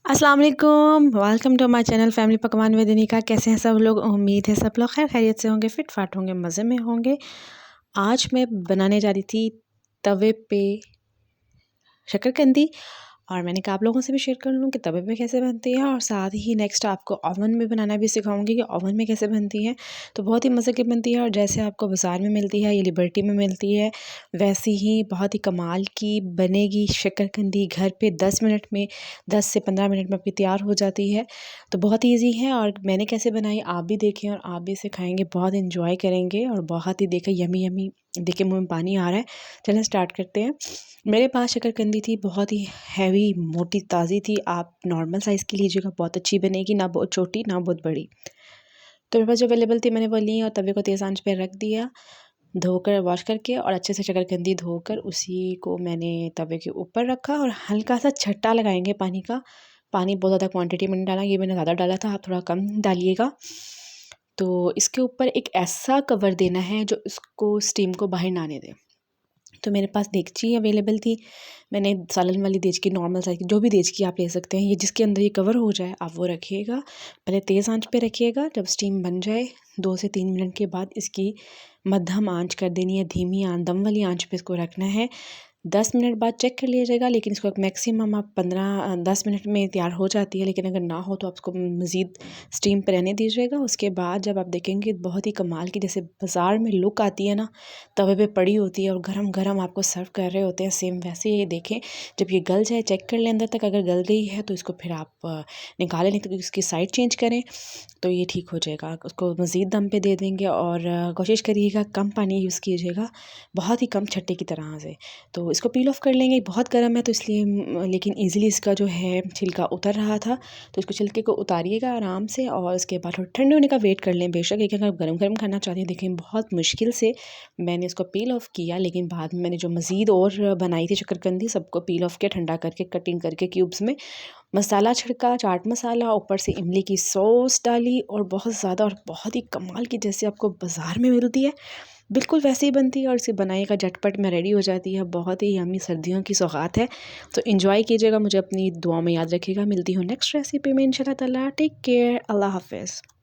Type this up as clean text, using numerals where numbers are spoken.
अस्सलाम वालेकुम, welcome to my channel family Pakwan with Nika. कैसे हैं सब लोग? उम्मीद है सब लोग खैर खैरियत से होंगे, फिट फाट होंगे, मज़े में होंगे। आज मैं बनाने जा रही थी तवे पे शक्करकंदी, और मैंने कहा आप लोगों से भी शेयर कर लूँ कि तवे पे कैसे बनती है, और साथ ही नेक्स्ट आपको ओवन में बनाना भी सिखाऊंगी कि ओवन में कैसे बनती है। तो बहुत ही मज़े की बनती है, और जैसे आपको बाज़ार में मिलती है या लिबर्टी में मिलती है वैसी ही बहुत ही कमाल की बनेगी शक्करकंदी। घर पे 10 मिनट में, 10 से 15 मिनट में आपकी तैयार हो जाती है। तो बहुत ही ईजी है, और मैंने कैसे बनाई आप भी देखें और आप भी इसे खाएँगे, बहुत इन्जॉय करेंगे और बहुत ही देखें यमी यमी देखे मुँह में पानी आ रहा है। चलें स्टार्ट करते हैं। मेरे पास शक्करकंदी थी, बहुत ही हैवी मोटी ताज़ी थी। आप नॉर्मल साइज़ की लीजिएगा, बहुत अच्छी बनेगी, ना बहुत छोटी ना बहुत बड़ी। तो मेरे पास जो अवेलेबल थी मैंने वो ली, और तवे को तेज़ आंच पे रख दिया, धोकर वॉश करके, और अच्छे से शक्करकंदी धोकर उसी को मैंने तवे के ऊपर रखा, और हल्का सा छट्टा लगाएंगे पानी का। पानी बहुत ज़्यादा क्वांटिटी में नहीं डाला, ये मैंने ज़्यादा डाला था, आप थोड़ा कम डालिएगा। तो इसके ऊपर एक ऐसा कवर देना है जो इसको स्टीम को बाहर ना आने दे। तो मेरे पास देगची अवेलेबल थी, मैंने सालन वाली देगची, नॉर्मल साइज़ की, जो भी देगची आप ले सकते हैं, ये जिसके अंदर ये कवर हो जाए आप वो रखिएगा। पहले तेज़ आंच पे रखिएगा, जब स्टीम बन जाए 2 से 3 मिनट के बाद इसकी मध्यम आंच कर देनी है, धीमी आंच, दम वाली आंच पे इसको रखना है। 10 मिनट बाद चेक कर लीजिएगा, लेकिन इसको मैक्सिमम आप 10 मिनट में तैयार हो जाती है, लेकिन अगर ना हो तो आप उसको मज़ीद स्टीम पर रहने दीजिएगा। उसके बाद जब आप देखेंगे बहुत ही कमाल की, जैसे बाज़ार में लुक आती है ना, तवे पे पड़ी होती है और गरम गरम आपको सर्व कर रहे होते हैं, सेम वैसे ये देखें। जब ये गल जाए चेक कर लें अंदर तक, अगर गल गई है तो इसको फिर आप निकालें, नहीं तो इसकी साइड चेंज करें तो ये ठीक हो जाएगा। उसको मज़ीद दम पे दे देंगे, और कोशिश करिएगा कम पानी यूज़ कीजिएगा, बहुत ही कम छट्टे की तरह से। तो इसको पील ऑफ कर लेंगे, बहुत गर्म है तो इसलिए, लेकिन ईज़िली इसका जो है छिलका उतर रहा था, तो इसको छिलके को उतारिएगा आराम से, और उसके बाद थोड़ा ठंडे होने का वेट कर लें। बेशक एक अगर गर्म गर्म खाना चाहते हैं, देखें बहुत मुश्किल से मैंने इसको पील ऑफ किया, लेकिन बाद में मैंने जो मज़ीद और बनाई थी शक्करकंदी, सबको पील ऑफ किया, ठंडा करके कटिंग करके क्यूब्स में, मसाला छिड़का, चाट मसाला, ऊपर से इमली की सॉस डाली, और बहुत ज़्यादा, और बहुत ही कमाल की, जैसे आपको बाज़ार में मिलती है बिल्कुल वैसे ही बनती है, और इसे बनाएगा झटपट में रेडी हो जाती है। बहुत ही यम्मी सर्दियों की सौगात है, तो इन्जॉय कीजिएगा, मुझे अपनी दुआ में याद रखिएगा। मिलती हूँ नेक्स्ट रेसिपी में इंशाल्लाह ताला। टेक केयर, अल्लाह हाफ़िज़।